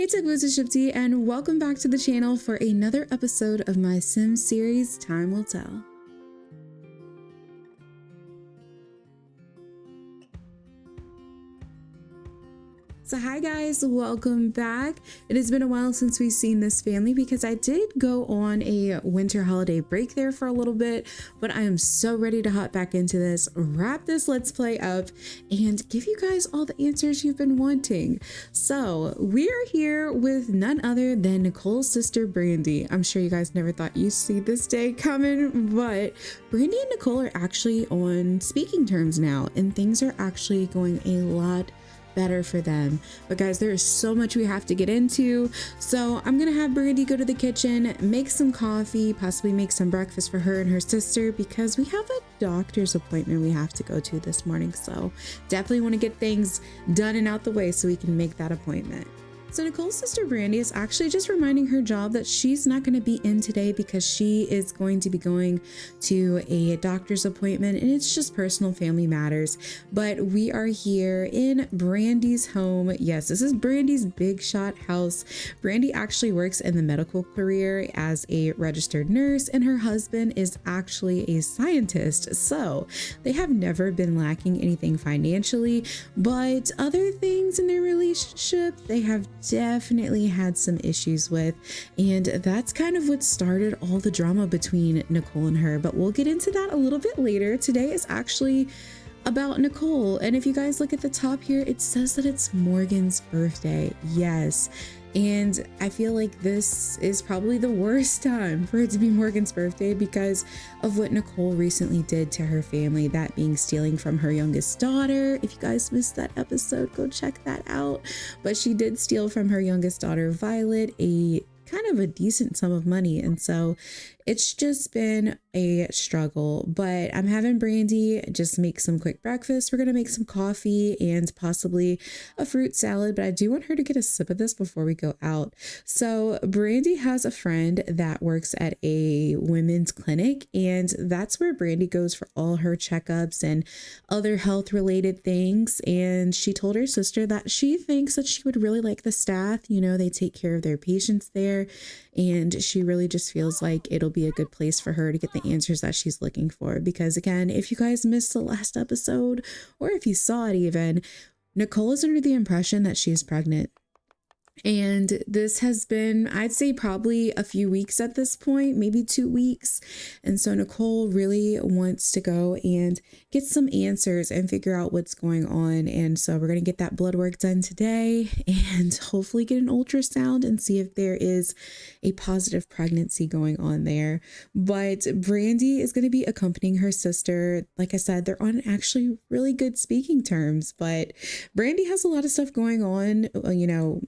Hey Tech Boots, it's Shiipty, and welcome back to the channel for another episode of my Sims series, Time Will Tell. So hi guys, welcome back. It has been a while since we've seen this family because I did go on a winter holiday break there for a little bit, but I am so ready to hop back into this, wrap this Let's Play up, and give you guys all the answers you've been wanting. So we are here with none other than Nicole's sister, Brandy. I'm sure you guys never thought you'd see this day coming, but Brandy and Nicole are actually on speaking terms now, and things are actually going a lot better for them. But guys, there is so much we have to get into, so I'm gonna have Brandy go to the kitchen, make some coffee, possibly make some breakfast for her and her sister, because we have a doctor's appointment we have to go to this morning. So definitely want to get things done and out the way so we can make that appointment. So Nicole's sister Brandy is actually just reminding her job that she's not going to be in today because she is going to be going to a doctor's appointment, and it's just personal family matters. But we are here in Brandy's home. Yes, this is Brandy's big shot house. Brandy actually works in the medical career as a registered nurse, and her husband is actually a scientist. So they have never been lacking anything financially, but other things in their relationship, they have definitely had some issues with, and that's kind of what started all the drama between Nicole and her. But we'll get into that a little bit later. Today is actually about Nicole, and if you guys look at the top here, it says that it's Morgan's birthday. Yes, and I feel like this is probably the worst time for it to be Morgan's birthday because of what Nicole recently did to her family, that being stealing from her youngest daughter. If you guys missed that episode, go check that out. But she did steal from her youngest daughter, Violet, a kind of a decent sum of money, and so it's just been a struggle. But I'm having Brandy just make some quick breakfast. We're gonna make some coffee and possibly a fruit salad, but I do want her to get a sip of this before we go out. So Brandy has a friend that works at a women's clinic, and that's where Brandy goes for all her checkups and other health related things. And she told her sister that she thinks that she would really like the staff. You know, they take care of their patients there, and she really just feels like it'll be a good place for her to get the answers that she's looking for. Because again, if you guys missed the last episode, or if you saw it even, Nicole is under the impression that she is pregnant. And this has been, I'd say, probably a few weeks at this point, maybe 2 weeks. And so Nicole really wants to go and get some answers and figure out what's going on. And so we're going to get that blood work done today and hopefully get an ultrasound and see if there is a positive pregnancy going on there. But Brandy is going to be accompanying her sister. Like I said, they're on actually really good speaking terms, but Brandy has a lot of stuff going on, you know,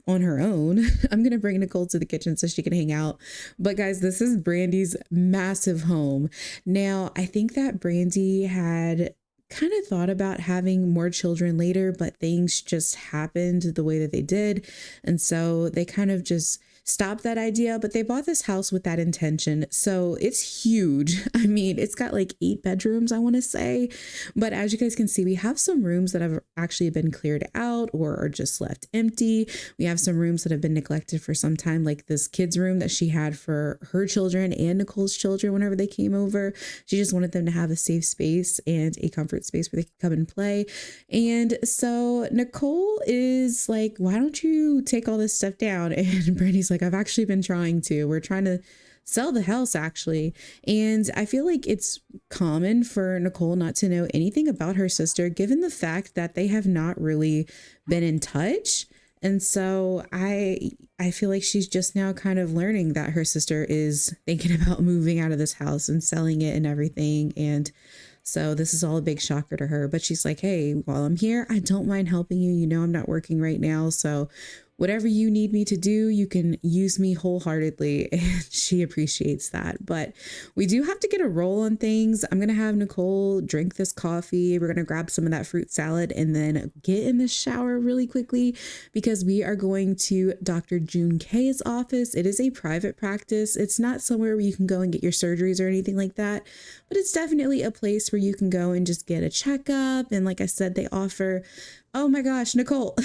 on her own. I'm gonna bring Nicole to the kitchen so she can hang out. But guys, this is Brandy's massive home. Now, I think that Brandy had kind of thought about having more children later, but things just happened the way that they did. And so they kind of just stopped that idea, but they bought this house with that intention. So it's huge. I mean, it's got like 8 bedrooms, I want to say. But as you guys can see, we have some rooms that have actually been cleared out or are just left empty. We have some rooms that have been neglected for some time, like this kids room that she had for her children and Nicole's children whenever they came over. She just wanted them to have a safe space and a comfort space where they could come and play. And so Nicole is like, why don't you take all this stuff down? And Brandy's like, I've actually been trying to. We're trying to sell the house actually. And I feel like it's common for Nicole not to know anything about her sister, given the fact that they have not really been in touch. And so I feel like she's just now kind of learning that her sister is thinking about moving out of this house and selling it and everything. And so this is all a big shocker to her, but she's like, hey, while I'm here, I don't mind helping you. You know, I'm not working right now. So whatever you need me to do, you can use me wholeheartedly. And she appreciates that. But we do have to get a roll on things. I'm going to have Nicole drink this coffee. We're going to grab some of that fruit salad and then get in the shower really quickly because we are going to Dr. June K's office. It is a private practice. It's not somewhere where you can go and get your surgeries or anything like that, but it's definitely a place where you can go and just get a checkup. And like I said, they offer, oh my gosh, Nicole.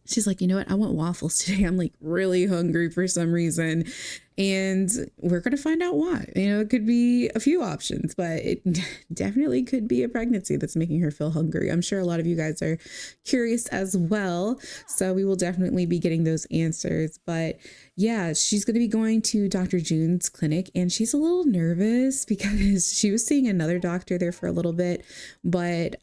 She's like, you know what? I want waffles today. I'm like really hungry for some reason. And we're going to find out why. You know, it could be a few options, but it definitely could be a pregnancy that's making her feel hungry. I'm sure a lot of you guys are curious as well. So we will definitely be getting those answers. But yeah, she's going to be going to Dr. June's clinic, and she's a little nervous because she was seeing another doctor there for a little bit, but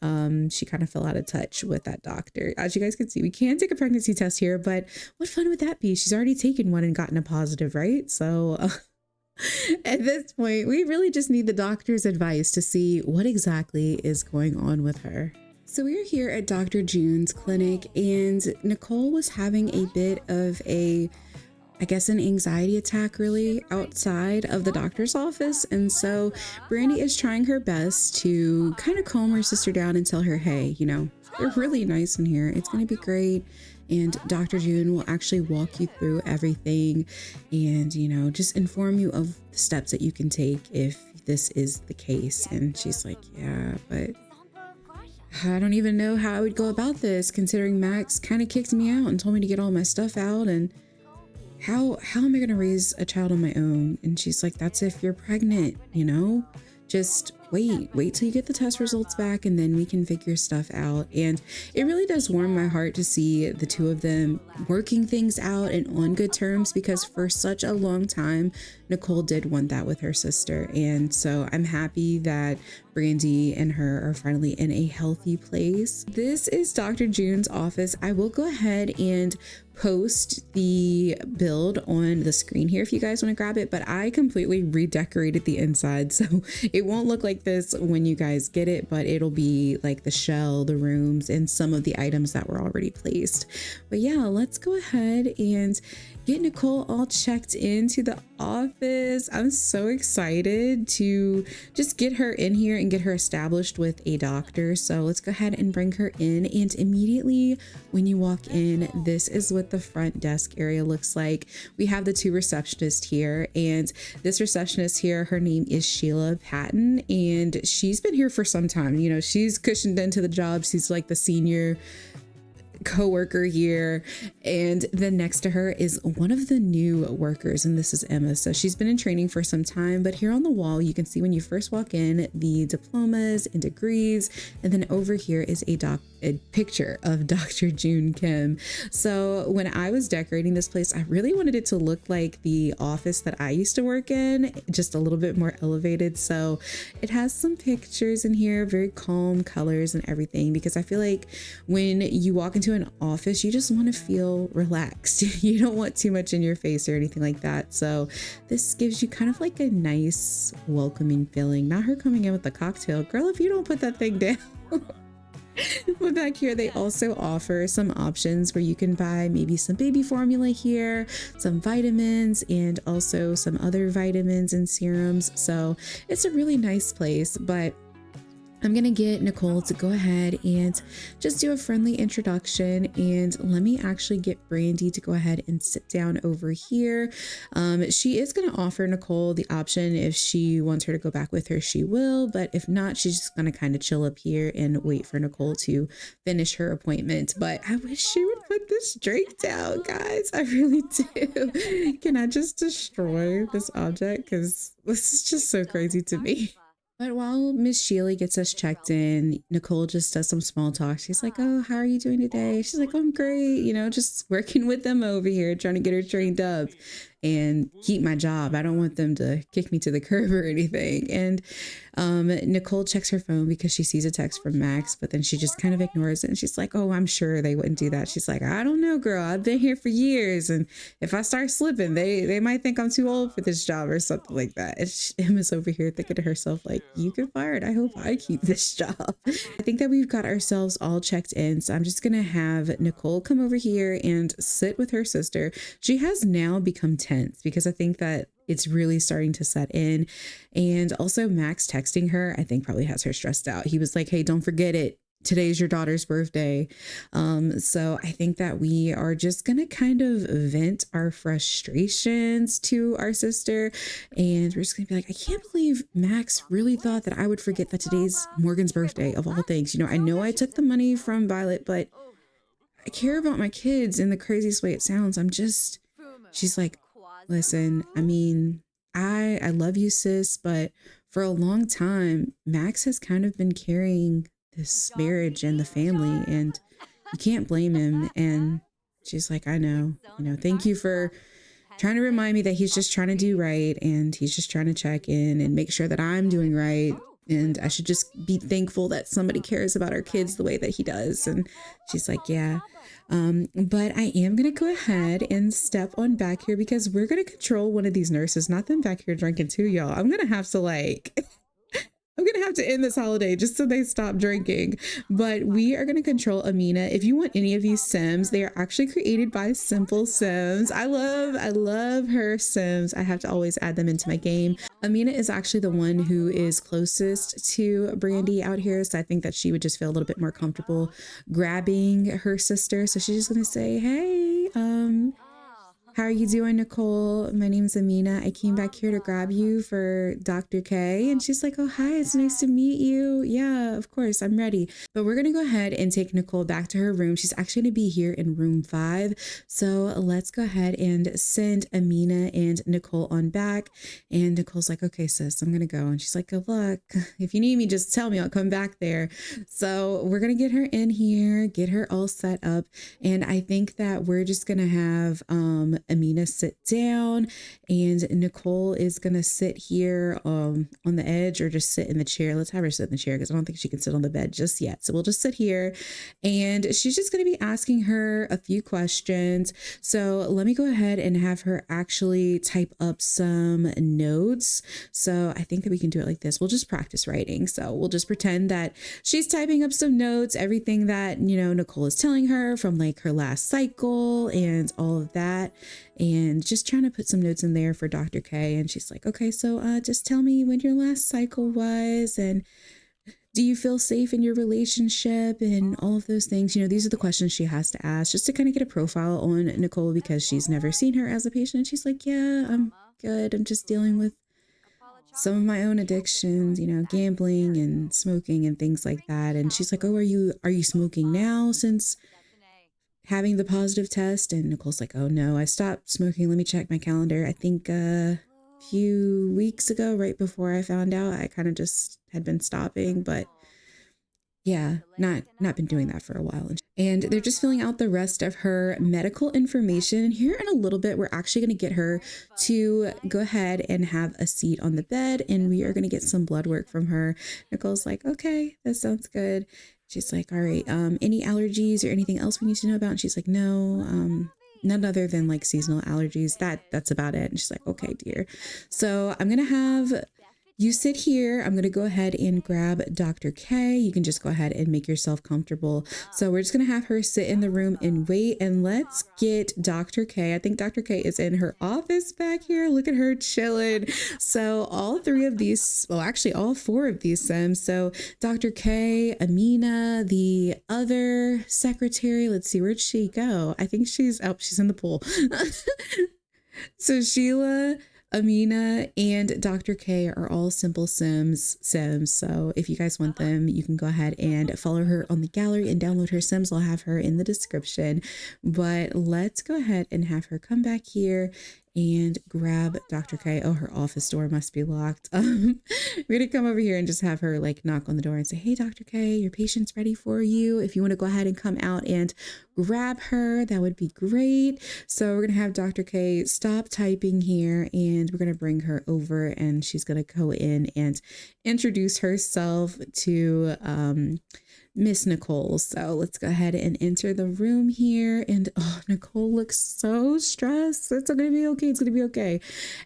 she kind of fell out of touch with that doctor. As you guys can see, we can take a pregnancy test here, but what fun would that be? She's already taken one and gotten a positive, right? So at this point, we really just need the doctor's advice to see what exactly is going on with her. So we're here at Dr. June's clinic, and Nicole was having a bit of I guess an anxiety attack really outside of the doctor's office. And so Brandy is trying her best to kind of calm her sister down and tell her, hey, you know, they're really nice in here. It's going to be great. And Dr. June will actually walk you through everything and, you know, just inform you of the steps that you can take if this is the case. And she's like, yeah, but I don't even know how I would go about this, considering Max kind of kicked me out and told me to get all my stuff out. And how am I going to raise a child on my own? And she's like, that's if you're pregnant, you know, just wait till you get the test results back, and then we can figure stuff out. And it really does warm my heart to see the two of them working things out and on good terms, because for such a long time, Nicole did want that with her sister. And so I'm happy that Brandy and her are finally in a healthy place. This is Dr. June's office. I will go ahead and post the build on the screen here if you guys want to grab it, but I completely redecorated the inside, so it won't look like this when you guys get it, but it'll be like the shell, the rooms, and some of the items that were already placed. But yeah, let's go ahead and get Nicole all checked into the office. I'm so excited to just get her in here and get her established with a doctor. So let's go ahead and bring her in. And immediately when you walk in, this is what the front desk area looks like. We have the two receptionists here, and this receptionist here, her name is Sheila Patton, and she's been here for some time. You know, she's cushioned into the job. She's like the senior co-worker here, and then next to her is one of the new workers, and this is Emma. So she's been in training for some time, but here on the wall you can see when you first walk in the diplomas and degrees, and then over here is a picture of Dr. June Kim. So when I was decorating this place, I really wanted it to look like the office that I used to work in, just a little bit more elevated. So it has some pictures in here, very calm colors and everything, because I feel like when you walk into an office, you just want to feel relaxed. You don't want too much in your face or anything like that. So this gives you kind of like a nice welcoming feeling. Not her coming in with the cocktail. Girl, if you don't put that thing down. But back here, they also offer some options where you can buy maybe some baby formula here, some vitamins, and also some other vitamins and serums. So it's a really nice place. But I'm going to get Nicole to go ahead and just do a friendly introduction, and let me actually get Brandy to go ahead and sit down over here. She is going to offer Nicole the option, if she wants her to go back with her, she will, but if not, she's just going to kind of chill up here and wait for Nicole to finish her appointment. But I wish she would put this drink down, guys. I really do. Can I just destroy this object? Because this is just so crazy to me. But while Miss Sheila gets us checked in, Nicole just does some small talk. She's like, oh, how are you doing today? She's like, I'm great. You know, just working with them over here, trying to get her trained up and keep my job. I don't want them to kick me to the curb or anything. And Nicole checks her phone because she sees a text from Max, but then she just kind of ignores it. And she's like, oh, I'm sure they wouldn't do that. She's like, I don't know, girl. I've been here for years. And if I start slipping, they might think I'm too old for this job or something like that. And Emma's over here thinking to herself, like, you get fired. I hope I keep this job. I think that we've got ourselves all checked in. So I'm just going to have Nicole come over here and sit with her sister. She has now become tense because I think that it's really starting to set in. And also Max texting her, I think probably has her stressed out. He was like, hey, don't forget it. Today's your daughter's birthday. So I think that we are just going to kind of vent our frustrations to our sister. And we're just going to be like, I can't believe Max really thought that I would forget that today's Morgan's birthday of all things. You know I took the money from Violet, but I care about my kids in the craziest way it sounds. She's like, listen, I mean, I love you, sis, but for a long time, Max has kind of been carrying this marriage and the family, and you can't blame him. And she's like, I know, thank you for trying to remind me that he's just trying to do right, and he's just trying to check in and make sure that I'm doing right. And I should just be thankful that somebody cares about our kids the way that he does. And she's like, yeah. But I am going to go ahead and step on back here because we're going to control one of these nurses, not them back here drinking too, y'all. I'm going to have to end this holiday just so they stop drinking. But we are going to control Amina. If you want any of these Sims, they are actually created by Simple Sims. I love her Sims. I have to always add them into my game. Amina is actually the one who is closest to Brandy out here. So I think that she would just feel a little bit more comfortable grabbing her sister. So she's just going to say, hey, how are you doing, Nicole? My name's Amina. I came back here to grab you for Dr. K. And she's like, oh, hi, it's nice to meet you. Yeah, of course, I'm ready. But we're going to go ahead and take Nicole back to her room. She's actually going to be here in room 5. So let's go ahead and send Amina and Nicole on back. And Nicole's like, okay, sis, I'm going to go. And she's like, good luck. If you need me, just tell me. I'll come back there. So we're going to get her in here, get her all set up. And I think that we're just going to have Amina sit down, and Nicole is gonna sit here on the edge, or just sit in the chair. Let's have her sit in the chair because I don't think she can sit on the bed just yet. So we'll just sit here, and she's just gonna be asking her a few questions. So let me go ahead and have her actually type up some notes. So I think that we can do it like this. We'll just practice writing. So we'll just pretend that she's typing up some notes, everything that, Nicole is telling her from like her last cycle and all of that. And just trying to put some notes in there for Dr. K. And she's like, okay, so just tell me when your last cycle was, and do you feel safe in your relationship, and all of those things. These are the questions she has to ask just to kind of get a profile on Nicole, because she's never seen her as a patient. And she's like, yeah, I'm good. I'm just dealing with some of my own addictions, gambling and smoking and things like that. And she's like, oh, are you smoking now since having the positive test? And Nicole's like, oh no, I stopped smoking. Let me check my calendar. I think a few weeks ago, right before I found out, I kind of just had been stopping, but yeah, not been doing that for a while. And they're just filling out the rest of her medical information. Here in a little bit, we're actually going to get her to go ahead and have a seat on the bed, and we are going to get some blood work from her. Nicole's like, okay, that sounds good. She's like, all right, any allergies or anything else we need to know about? And she's like, no, none other than like seasonal allergies. That's about it. And she's like, okay, dear. So I'm going to have you sit here. I'm going to go ahead and grab Dr. K. You can just go ahead and make yourself comfortable. So we're just going to have her sit in the room and wait, and let's get Dr. K. I think Dr. K is in her office back here. Look at her chilling. So all 3 of these, well, actually all 4 of these Sims. So Dr. K, Amina, the other secretary, let's see, where'd she go? I think she's in the pool. So Sheila, Amina, and Dr. K are all Simple Sims. So if you guys want them, you can go ahead and follow her on the gallery and download her Sims. I'll have her in the description. But let's go ahead and have her come back here and grab Dr. K. Oh, her office door must be locked. We're gonna come over here and just have her like knock on the door and say, hey, Dr. K, your patient's ready for you. If you want to go ahead and come out and grab her, that would be great. So we're gonna have Dr. K stop typing here, and we're gonna bring her over, and she's gonna go in and introduce herself to Miss Nicole. So let's go ahead and enter the room here. And oh, Nicole looks so stressed. It's gonna be okay. It's gonna be okay.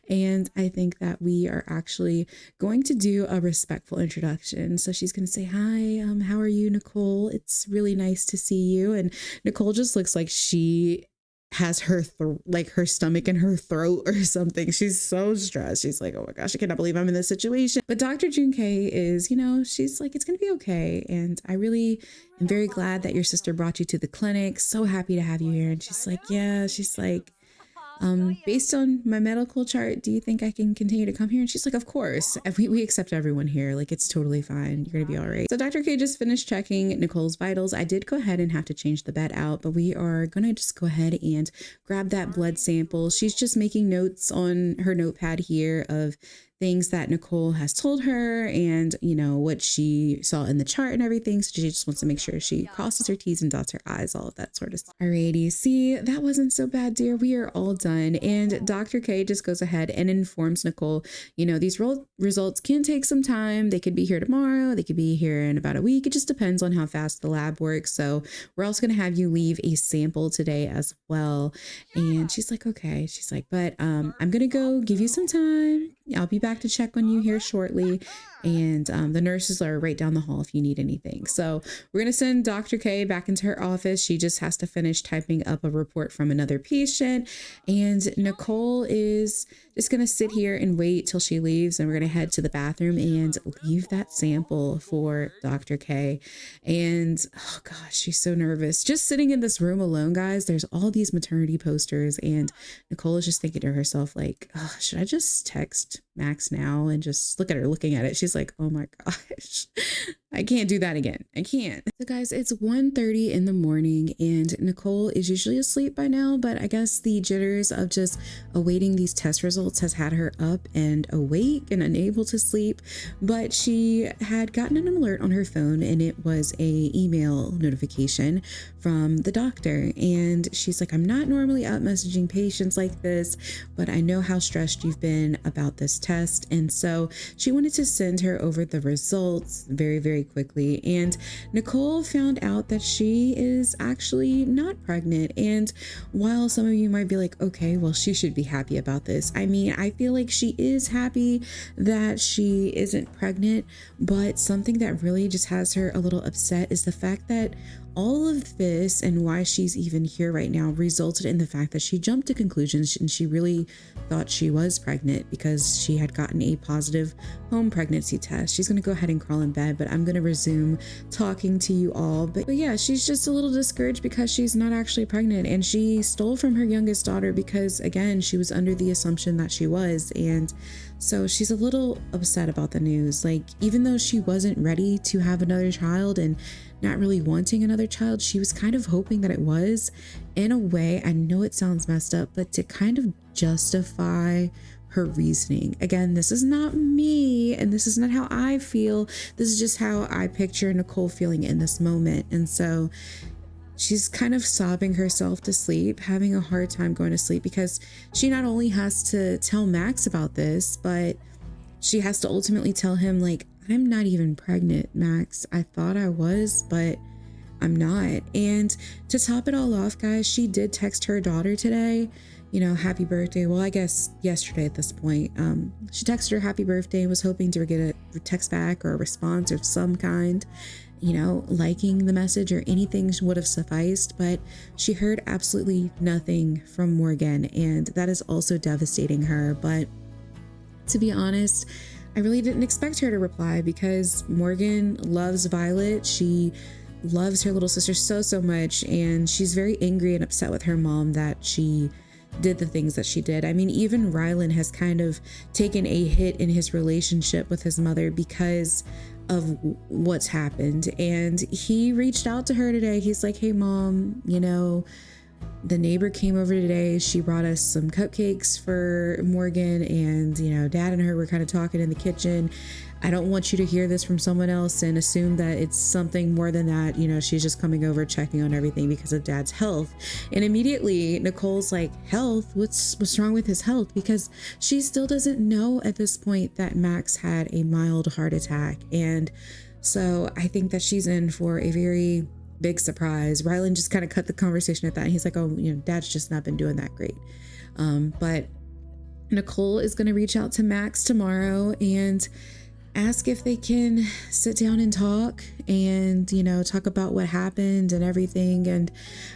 And I think that we are actually going to do a respectful introduction. So she's gonna say, hi, how are you, Nicole? It's really nice to see you. And Nicole just looks like she has her her stomach in her throat or something. She's so stressed. She's like, oh my gosh, I cannot believe I'm in this situation. But Dr. June K is, she's like, it's gonna be okay. And I really am very glad that your sister brought you to the clinic. So happy to have you here. And she's like, yeah, she's like, Based on my medical chart, do you think I can continue to come here? And she's like, of course. We accept everyone here. Like, it's totally fine. You're gonna be all right. So Dr. K just finished checking Nicole's vitals. I did go ahead and have to change the bed out, but we are gonna just go ahead and grab that blood sample. She's just making notes on her notepad here of things that Nicole has told her and, you know, what she saw in the chart and everything. So she just wants to make sure she crosses her T's and dots her I's, all of that sort of stuff. Alrighty, see, that wasn't so bad, dear. We are all done. And Dr. K just goes ahead and informs Nicole, you know, these results can take some time. They could be here tomorrow. They could be here in about a week. It just depends on how fast the lab works. So we're also going to have you leave a sample today as well. And she's like, okay. She's like, but I'm going to go give you some time. I'll be back to check on you here shortly. And the nurses are right down the hall if you need anything. So we're going to send Dr. K back into her office. She just has to finish typing up a report from another patient. And Nicole is just going to sit here and wait till she leaves. And we're going to head to the bathroom and leave that sample for Dr. K. And oh gosh, she's so nervous. Just sitting in this room alone, guys, there's all these maternity posters. And Nicole is just thinking to herself, like, oh, should I just text Max now? And just look at her looking at it. She's like, oh my gosh, I can't do that again. I can't. So guys, it's 1:30 in the morning and Nicole is usually asleep by now, but I guess the jitters of just awaiting these test results has had her up and awake and unable to sleep. But she had gotten an alert on her phone and it was a email notification from the doctor. And she's like, I'm not normally out messaging patients like this, but I know how stressed you've been about this test. And so she wanted to send her over the results very, very quickly. And Nicole found out that she is actually not pregnant. And while some of you might be like, okay, well, she should be happy about this. I mean, I feel like she is happy that she isn't pregnant, but something that really just has her a little upset is the fact that all of this and why she's even here right now resulted in the fact that she jumped to conclusions and she really thought she was pregnant because she had gotten a positive home pregnancy test. She's going to go ahead and crawl in bed, but I'm going to resume talking to you all. But yeah, she's just a little discouraged because she's not actually pregnant and she stole from her youngest daughter because, again, she was under the assumption that she was. And so she's a little upset about the news. Like, even though she wasn't ready to have another child and not really wanting another child, she was kind of hoping that it was. In a way, I know it sounds messed up, but to kind of justify her reasoning. Again, this is not me and this is not how I feel. This is just how I picture Nicole feeling in this moment. And so she's kind of sobbing herself to sleep, having a hard time going to sleep because she not only has to tell Max about this, but she has to ultimately tell him, like, I'm not even pregnant, Max. I thought I was, but I'm not. And to top it all off, guys, she did text her daughter today, you know, happy birthday. Well, I guess yesterday at this point. She texted her happy birthday, was hoping to get a text back or a response of some kind, you know, liking the message or anything would have sufficed, but she heard absolutely nothing from Morgan, and that is also devastating her. But to be honest, I really didn't expect her to reply because Morgan loves Violet. She loves her little sister so much, and she's very angry and upset with her mom that she did the things that she did. I mean, even Rylan has kind of taken a hit in his relationship with his mother because of what's happened. And he reached out to her today. He's like, hey mom, you know, the neighbor came over today. She brought us some cupcakes for Morgan, and, you know, dad and her were kind of talking in the kitchen. I don't want you to hear this from someone else and assume that it's something more than that. You know, she's just coming over checking on everything because of dad's health. And immediately Nicole's like, health? What's wrong with his health? Because she still doesn't know at this point that Max had a mild heart attack. And so I think that she's in for a very big surprise. Rylan just kind of cut the conversation at that. And he's like, oh, you know, dad's just not been doing that great. But Nicole is going to reach out to Max tomorrow and ask if they can sit down and talk and, you know, talk about what happened and everything. And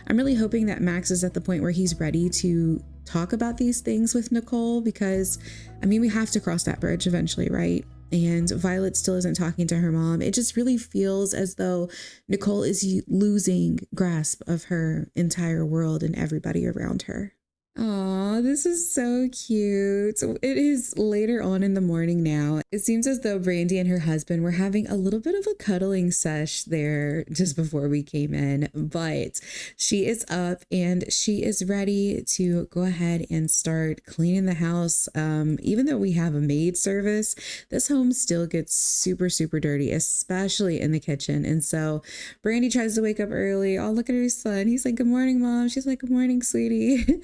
I'm really hoping that Max is at the point where he's ready to talk about these things with Nicole, because I mean, we have to cross that bridge eventually, right? And Violet still isn't talking to her mom. It just really feels as though Nicole is losing grasp of her entire world and everybody around her. Aw, this is so cute. So it is later on in the morning now. It seems as though Brandy and her husband were having a little bit of a cuddling sesh there just before we came in, but she is up and she is ready to go ahead and start cleaning the house. Even though we have a maid service, this home still gets super, super dirty, especially in the kitchen. And so Brandy tries to wake up early. Oh, look at her son. He's like, "Good morning, Mom." She's like, "Good morning, sweetie."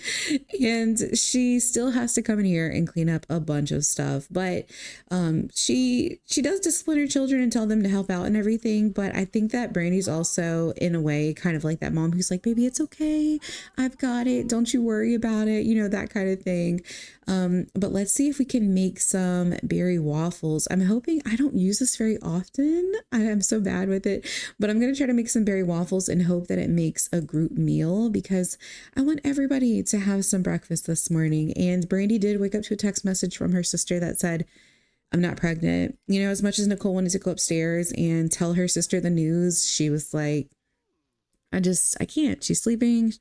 And she still has to come in here and clean up a bunch of stuff, but she does discipline her children and tell them to help out and everything. But I think that Brandy's also in a way kind of like that mom who's like, "Baby, it's okay, I've got it, don't you worry about it," you know, that kind of thing. But let's see if we can make some berry waffles. I'm hoping, I don't use this very often, I am so bad with it, but I'm gonna try to make some berry waffles and hope that it makes a group meal because I want everybody to have some breakfast this morning. And Brandy did wake up to a text message from her sister that said, "I'm not pregnant." You know, as much as Nicole wanted to go upstairs and tell her sister the news, she was like, I can't. She's sleeping.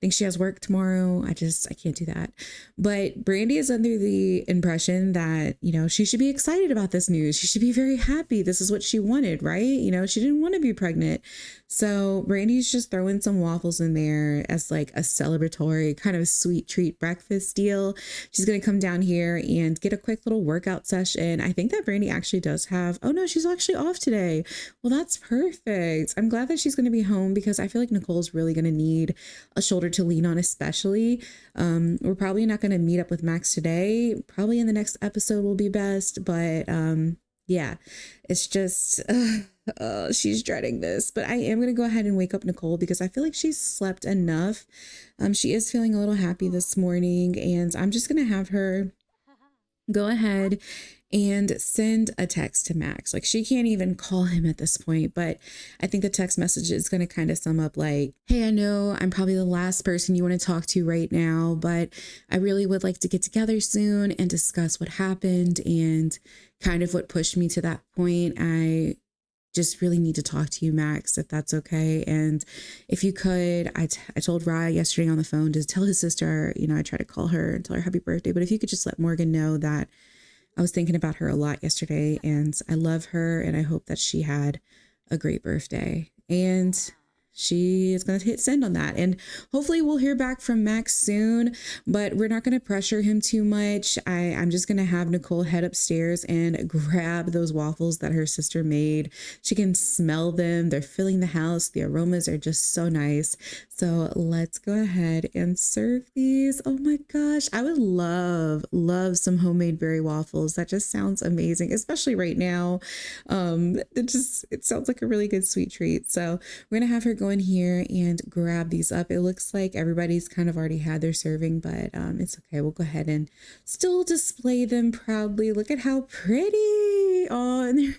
Thinks she has work tomorrow. I can't do that. But Brandy is under the impression that, you know, she should be excited about this news. She should be very happy. This is what she wanted, right? You know, she didn't want to be pregnant. So Brandy's just throwing some waffles in there as like a celebratory kind of sweet treat breakfast deal. She's going to come down here and get a quick little workout session. I think that Brandy actually does have, oh no, she's actually off today. Well, that's perfect. I'm glad that she's going to be home because I feel like Nicole's really going to need a shoulder to lean on, especially. We're probably not going to meet up with Max today. Probably in the next episode will be best. But yeah, it's just, she's dreading this. But I am going to go ahead and wake up Nicole because I feel like she's slept enough. She is feeling a little happy this morning, and I'm just going to have her go ahead and send a text to Max. Like, she can't even call him at this point, but I think the text message is going to kind of sum up like, "Hey, I know I'm probably the last person you want to talk to right now, but I really would like to get together soon and discuss what happened and kind of what pushed me to that point. I just really need to talk to you, Max, if that's okay. And if you could, I told Raya yesterday on the phone to tell his sister, you know, I tried to call her and tell her happy birthday, but if you could just let Morgan know that I was thinking about her a lot yesterday and I love her and I hope that she had a great birthday." And she is going to hit send on that. And hopefully we'll hear back from Max soon, but we're not going to pressure him too much. I'm just going to have Nicole head upstairs and grab those waffles that her sister made. She can smell them. They're filling the house. The aromas are just so nice. So let's go ahead and serve these. Oh my gosh. I would love some homemade berry waffles. That just sounds amazing, especially right now. It sounds like a really good sweet treat. So we're going to have her go in here and grab these up. It looks like everybody's kind of already had their serving, but it's okay. We'll go ahead and still display them proudly. Look at how pretty. Oh, and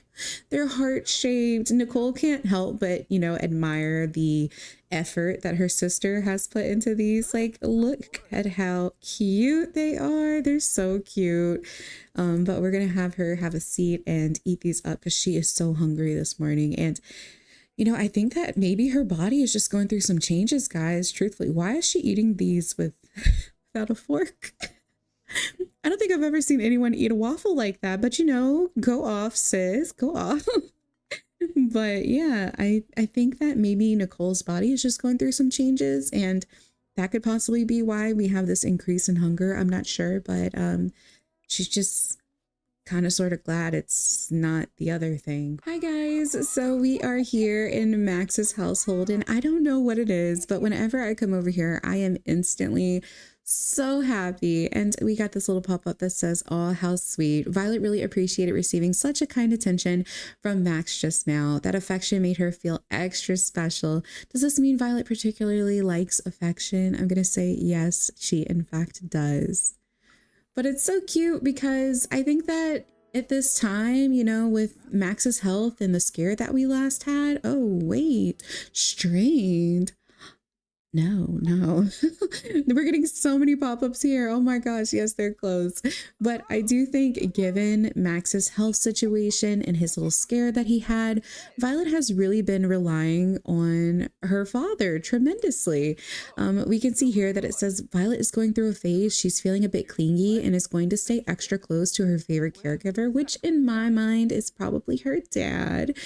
they're heart-shaped. Nicole can't help but, you know, admire the effort that her sister has put into these. Like, look at how cute they are. They're so cute. But we're gonna have her have a seat and eat these up because she is so hungry this morning. And you know, I think that maybe her body is just going through some changes, guys. Truthfully, why is she eating these without a fork? I don't think I've ever seen anyone eat a waffle like that, but you know, go off, sis, go off. But yeah, I think that maybe Nicole's body is just going through some changes, and that could possibly be why we have this increase in hunger. I'm not sure, but she's just kind of sort of glad it's not the other thing. Hi guys, so we are here in Max's household, and I don't know what it is, but whenever I come over here, I am instantly so happy. And we got this little pop-up that says, "Oh, how sweet. Violet really appreciated receiving such a kind attention from Max just now. That affection made her feel extra special." Does this mean Violet particularly likes affection? I'm gonna say yes, she in fact does. But it's so cute because I think that at this time, you know, with Max's health and the scare that we last had, oh wait, strained. No. We're getting so many pop-ups here. Oh my gosh, yes, they're closed. But I do think given Max's health situation and his little scare that he had, Violet has really been relying on her father tremendously. We can see here that it says Violet is going through a phase. She's feeling a bit clingy and is going to stay extra close to her favorite caregiver, which in my mind is probably her dad.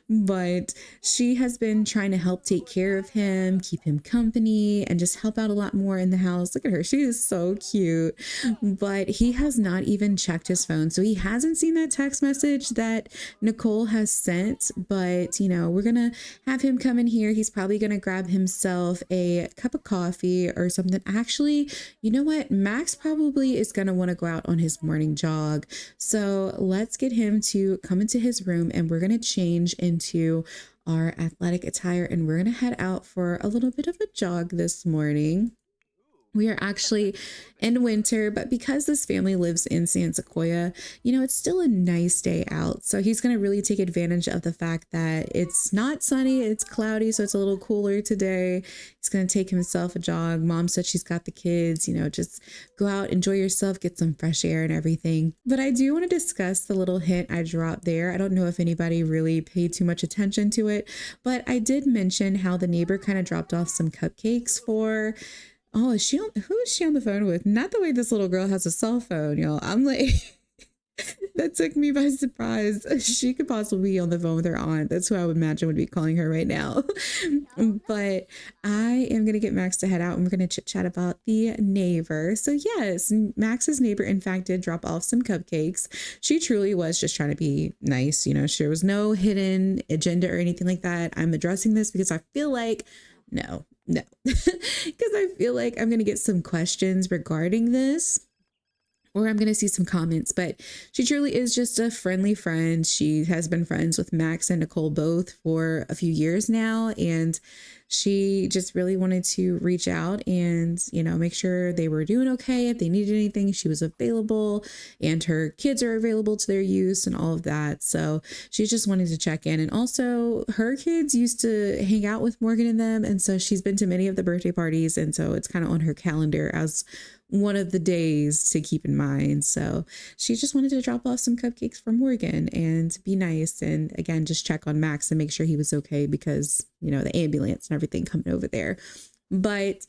But she has been trying to help take care of him, keep him company, and just help out a lot more in the house. Look at her. She is so cute. But he has not even checked his phone. So he hasn't seen that text message that Nicole has sent. But, you know, we're going to have him come in here. He's probably going to grab himself a cup of coffee or something. Actually, you know what? Max probably is going to want to go out on his morning jog. So let's get him to come into his room and we're going to change into our athletic attire and we're going to head out for a little bit of a jog this morning. We are actually in winter, but because this family lives in San Sequoia, you know, it's still a nice day out. So he's going to really take advantage of the fact that it's not sunny, it's cloudy, so it's a little cooler today. He's going to take himself a jog. Mom said she's got the kids, you know, just go out, enjoy yourself, get some fresh air and everything. But I do want to discuss the little hint I dropped there. I don't know if anybody really paid too much attention to it, but I did mention how the neighbor kind of dropped off some cupcakes for... Oh, who is she on the phone with? Not the way this little girl has a cell phone, y'all. I'm like, that took me by surprise. She could possibly be on the phone with her aunt. That's who I would imagine would be calling her right now. But I am going to get Max to head out and we're going to chit chat about the neighbor. So yes, Max's neighbor, in fact, did drop off some cupcakes. She truly was just trying to be nice. You know, there was no hidden agenda or anything like that. I'm addressing this because I feel like, no, because I feel like I'm going to get some questions regarding this, or I'm going to see some comments, but she truly is just a friendly friend. She has been friends with Max and Nicole both for a few years now, and she just really wanted to reach out and, you know, make sure they were doing okay. If they needed anything, she was available and her kids are available to their use and all of that. So she just wanted to check in. And also her kids used to hang out with Morgan and them. And so she's been to many of the birthday parties. And so it's kind of on her calendar as one of the days to keep in mind. So she just wanted to drop off some cupcakes for Morgan and be nice. And again, just check on Max and make sure he was okay because, you know, the ambulance and everything coming over there. But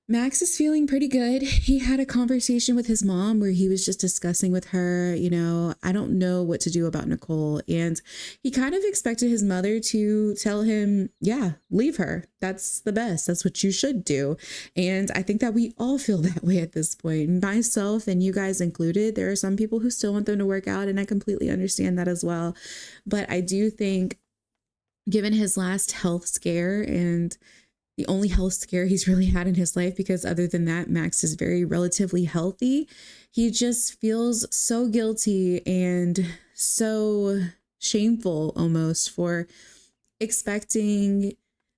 Max is feeling pretty good. He had a conversation with his mom where he was just discussing with her, you know, I don't know what to do about Nicole. And he kind of expected his mother to tell him, yeah, leave her. That's the best. That's what you should do. And I think that we all feel that way at this point, myself and you guys included. There are some people who still want them to work out, and I completely understand that as well. But I do think given his last health scare and the only health scare he's really had in his life, because other than that, Max is very relatively healthy. He just feels so guilty and so shameful almost for expecting,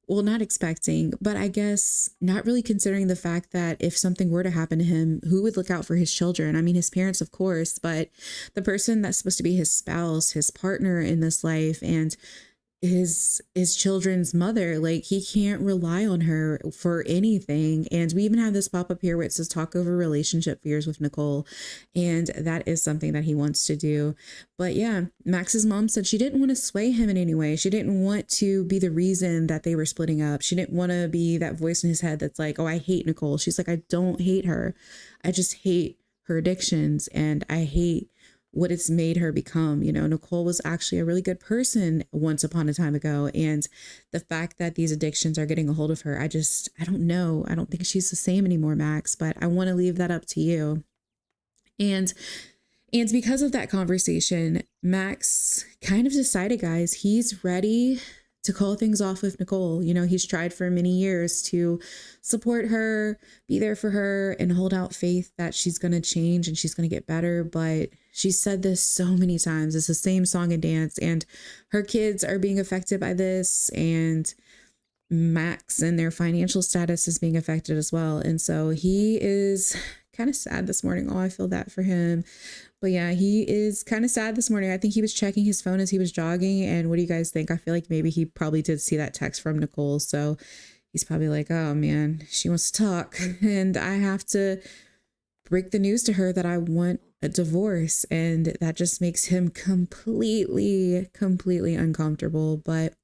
well, not expecting, but I guess not really considering the fact that if something were to happen to him, who would look out for his children? I mean, his parents, of course, but the person that's supposed to be his spouse, his partner in this life, and his children's mother, like he can't rely on her for anything. And we even have this pop up here where it says talk over relationship fears with Nicole, and that is something that he wants to do. But yeah, Max's mom said she didn't want to sway him in any way. She didn't want to be the reason that they were splitting up. She didn't want to be that voice in his head that's like, oh, I hate Nicole. She's like, I don't hate her. I just hate her addictions, and I hate what it's made her become. You know, Nicole was actually a really good person once upon a time ago. And the fact that these addictions are getting a hold of her, I don't know. I don't think she's the same anymore, Max, but I want to leave that up to you. And because of that conversation, Max kind of decided, guys, he's ready to call things off with Nicole. You know, he's tried for many years to support her, be there for her, and hold out faith that she's going to change and she's going to get better. But she said this so many times. It's the same song and dance, and her kids are being affected by this, and Max and their financial status is being affected as well. And so he is kind of sad this morning. Oh, I feel that for him. But yeah, he is kind of sad this morning. I think he was checking his phone as he was jogging. And what do you guys think? I feel like maybe he probably did see that text from Nicole. So he's probably like, oh man, she wants to talk. And I have to break the news to her that I want a divorce. And that just makes him completely uncomfortable. But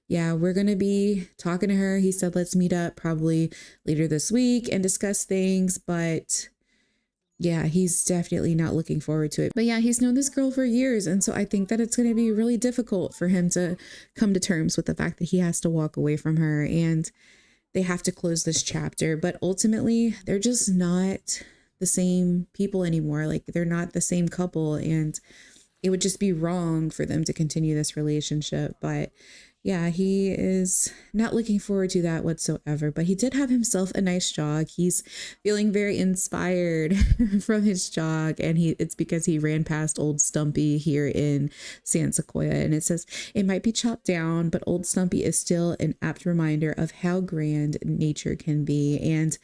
yeah, we're going to be talking to her. He said, let's meet up probably later this week and discuss things. But yeah, he's definitely not looking forward to it. But yeah, he's known this girl for years. And so I think that it's going to be really difficult for him to come to terms with the fact that he has to walk away from her and they have to close this chapter. But ultimately, they're just not the same people anymore. Like, they're not the same couple. And it would just be wrong for them to continue this relationship. But yeah, he is not looking forward to that whatsoever, but he did have himself a nice jog. He's feeling very inspired from his jog, and it's because he ran past Old Stumpy here in San Sequoia, and it says, it might be chopped down, but Old Stumpy is still an apt reminder of how grand nature can be. And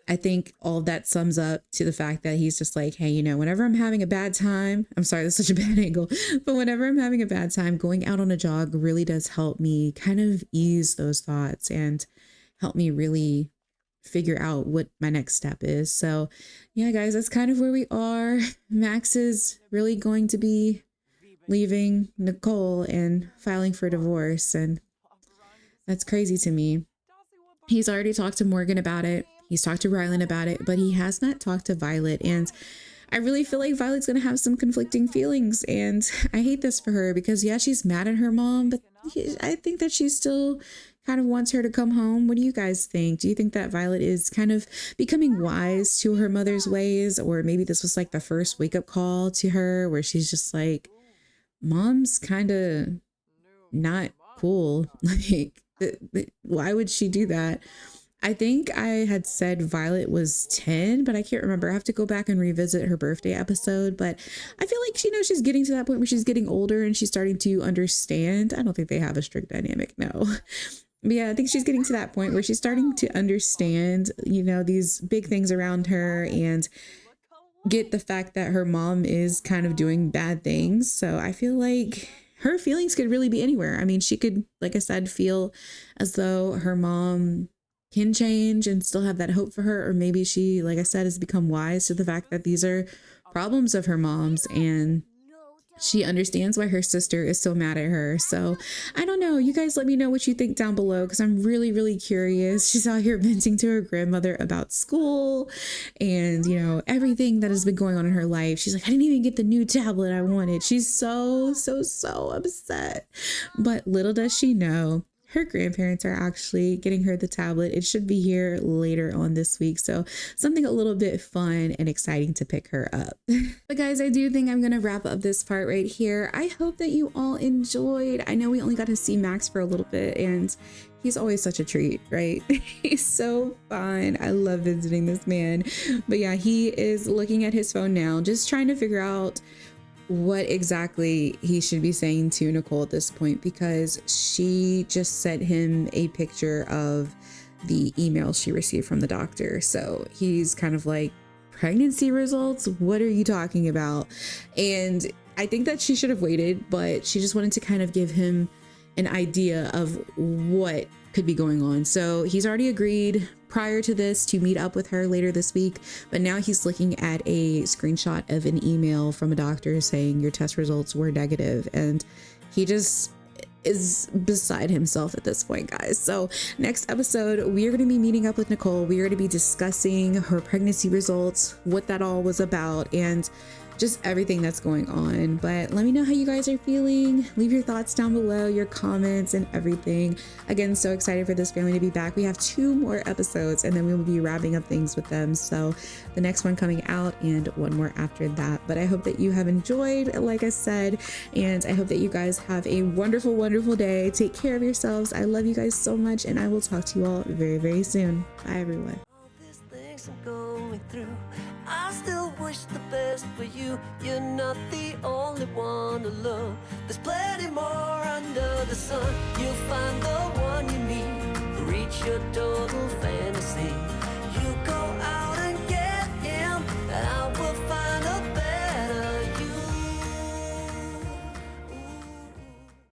I think all of that sums up to the fact that he's just like, hey, you know, whenever I'm having a bad time, I'm sorry, that's such a bad angle, but whenever I'm having a bad time, going out on a jog really does help me kind of ease those thoughts and help me really figure out what my next step is. So yeah, guys, that's kind of where we are. Max is really going to be leaving Nicole and filing for divorce. And that's crazy to me. He's already talked to Morgan about it. He's talked to Rylan about it, but he has not talked to Violet. And I really feel like Violet's going to have some conflicting feelings. And I hate this for her because, yeah, she's mad at her mom, but I think that she still kind of wants her to come home. What do you guys think? Do you think that Violet is kind of becoming wise to her mother's ways? Or maybe this was like the first wake up call to her where she's just like, mom's kind of not cool. Like, why would she do that? I think I had said Violet was 10, but I can't remember. I have to go back and revisit her birthday episode. But I feel like, you know, she's getting to that point where she's getting older and she's starting to understand. I don't think they have a strict dynamic, no. But yeah, I think she's getting to that point where she's starting to understand, you know, these big things around her and get the fact that her mom is kind of doing bad things. So I feel like her feelings could really be anywhere. I mean, she could, like I said, feel as though her mom can change and still have that hope for her. Or maybe she, like I said, has become wise to the fact that these are problems of her mom's and she understands why her sister is so mad at her. So I don't know. You guys let me know what you think down below because I'm really curious. She's out here venting to her grandmother about school and, you know, everything that has been going on in her life. She's like, I didn't even get the new tablet I wanted. She's so upset. But little does she know, her grandparents are actually getting her the tablet. It should be here later on this week. So something a little bit fun and exciting to pick her up. But guys, I do think I'm going to wrap up this part right here. I hope that you all enjoyed. I know we only got to see Max for a little bit and he's always such a treat, right? He's so fun. I love visiting this man. But yeah, he is looking at his phone now, just trying to figure out what exactly he should be saying to Nicole at this point, because she just sent him a picture of the email she received from the doctor. So he's kind of like, pregnancy results? What are you talking about? And I think that she should have waited, but she just wanted to kind of give him an idea of what could be going on. So he's already agreed prior to this to meet up with her later this week, but now he's looking at a screenshot of an email from a doctor saying your test results were negative, and he just is beside himself at this point, guys. So next episode, we are going to be meeting up with Nicole. We are going to be discussing her pregnancy results, what that all was about, and just everything that's going on. But let me know how you guys are feeling. Leave your thoughts down below, your comments and everything. Again, so excited for this family to be back. We have 2 more episodes and then we will be wrapping up things with them. So the next one coming out and one more after that. But I hope that you have enjoyed, like I said, and I hope that you guys have a wonderful day. Take care of yourselves. I love you guys so much, and I will talk to you all very soon. Bye, everyone. I still wish the best for you. You're not the only one to love. There's plenty more under the sun. You'll find the one you need. Reach your door.